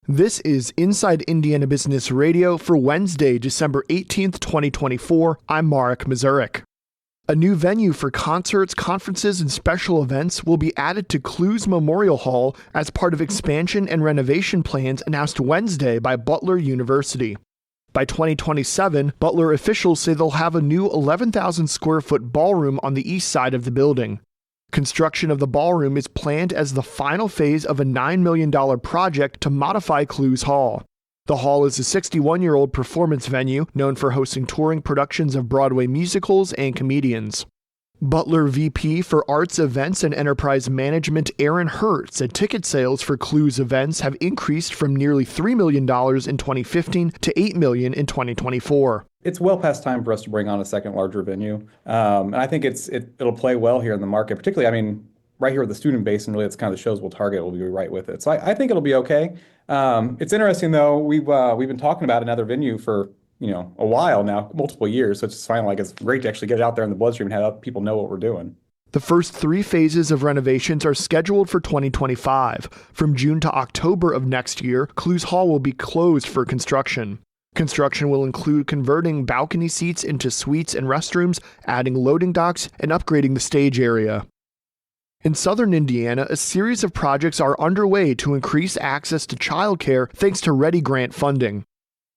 This is Inside Indiana Business Radio for Wednesday, December 18th, 2024. I'm Marek Mazurek. A new venue for concerts, conferences, and special events will be added to Clues Memorial Hall as part of expansion and renovation plans announced Wednesday by Butler University. By 2027, Butler officials say they'll have a new 11,000 square foot ballroom on the east side of the building. Construction of the ballroom is planned as the final phase of a $9 million project to modify Clues Hall. The hall is a 61-year-old performance venue known for hosting touring productions of Broadway musicals and comedians. Butler VP for Arts, Events, and Enterprise Management Aaron Hurt said ticket sales for Clues events have increased from nearly $3 million in 2015 to $8 million in 2024. It's well past time for us to bring on a second larger venue. And I think it'll play well here in the market, particularly, right here with the student base, and really it's kind of the shows we'll target, we'll be right with it. So I think it'll be okay. It's interesting though, we've been talking about another venue for a while now, multiple years. So it's just finally it's great to actually get it out there in the bloodstream and have people know what we're doing. The first three phases of renovations are scheduled for 2025. From June to October of next year, Clues Hall will be closed for construction. Construction will include converting balcony seats into suites and restrooms, adding loading docks, and upgrading the stage area. In southern Indiana, a series of projects are underway to increase access to childcare thanks to Ready Grant funding.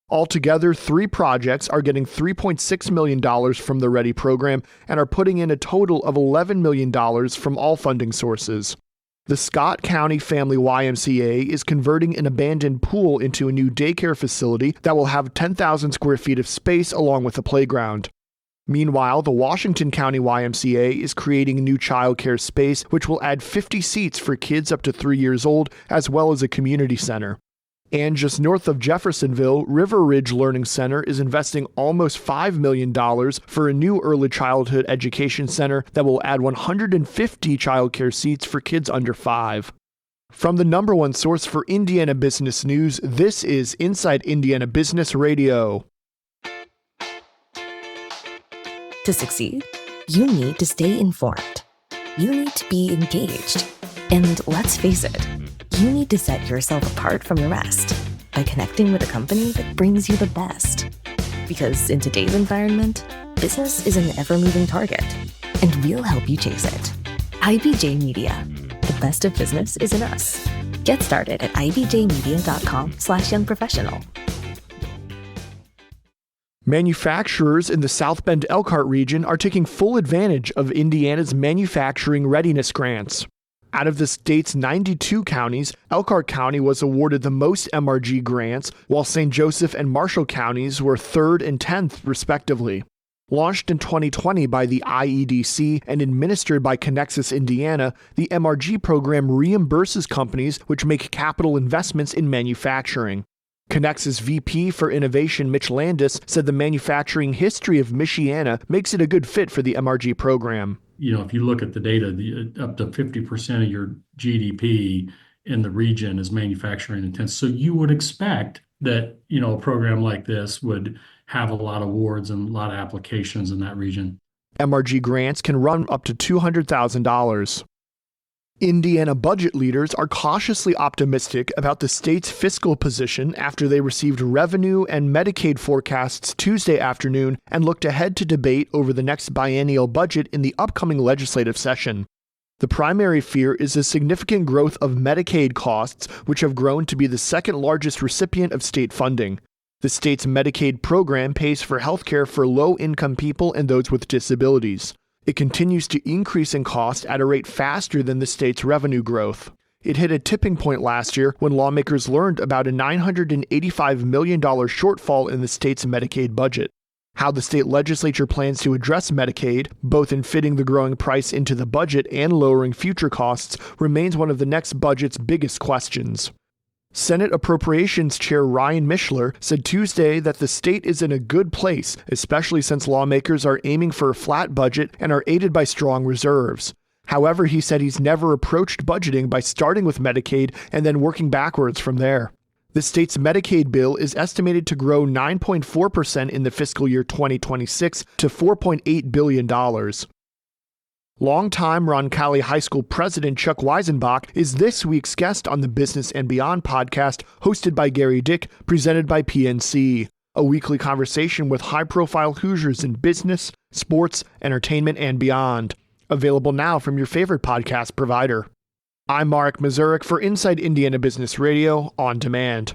Altogether, 3 projects are getting $3.6 million from the Ready program and are putting in a total of $11 million from all funding sources. The Scott County Family YMCA is converting an abandoned pool into a new daycare facility that will have 10,000 square feet of space along with a playground. Meanwhile, the Washington County YMCA is creating a new child care space which will add 50 seats for kids up to 3 years old, as well as a community center. And just north of Jeffersonville, River Ridge Learning Center is investing almost $5 million for a new early childhood education center that will add 150 childcare seats for kids under 5. From the #1 source for Indiana business news, this is Inside Indiana Business Radio. To succeed, you need to stay informed. You need to be engaged. And let's face it, you need to set yourself apart from the rest by connecting with a company that brings you the best. Because in today's environment, business is an ever-moving target, and we'll help you chase it. IBJ Media. The best of business is in us. Get started at ibjmedia.com/youngprofessional. Manufacturers in the South Bend Elkhart region are taking full advantage of Indiana's manufacturing readiness grants. Out of the state's 92 counties, Elkhart County was awarded the most MRG grants, while St. Joseph and Marshall counties were 3rd and 10th, respectively. Launched in 2020 by the IEDC and administered by Connexus Indiana, the MRG program reimburses companies which make capital investments in manufacturing. Connexus VP for Innovation Mitch Landis said the manufacturing history of Michiana makes it a good fit for the MRG program. If you look at the data, up to 50% of your GDP in the region is manufacturing intense. So you would expect that, a program like this would have a lot of awards and a lot of applications in that region. MRG grants can run up to $200,000. Indiana budget leaders are cautiously optimistic about the state's fiscal position after they received revenue and Medicaid forecasts Tuesday afternoon and looked ahead to debate over the next biennial budget in the upcoming legislative session. The primary fear is a significant growth of Medicaid costs, which have grown to be the second largest recipient of state funding. The state's Medicaid program pays for health care for low-income people and those with disabilities. It continues to increase in cost at a rate faster than the state's revenue growth. It hit a tipping point last year when lawmakers learned about a $985 million shortfall in the state's Medicaid budget. How the state legislature plans to address Medicaid, both in fitting the growing price into the budget and lowering future costs, remains one of the next budget's biggest questions. Senate Appropriations Chair Ryan Mishler said Tuesday that the state is in a good place, especially since lawmakers are aiming for a flat budget and are aided by strong reserves. However, he said he's never approached budgeting by starting with Medicaid and then working backwards from there. The state's Medicaid bill is estimated to grow 9.4% in the fiscal year 2026 to $4.8 billion. Longtime Roncalli High School president Chuck Weisenbach is this week's guest on the Business and Beyond podcast, hosted by Gary Dick, presented by PNC. A weekly conversation with high-profile Hoosiers in business, sports, entertainment, and beyond. Available now from your favorite podcast provider. I'm Mark Mazurek for Inside Indiana Business Radio On Demand.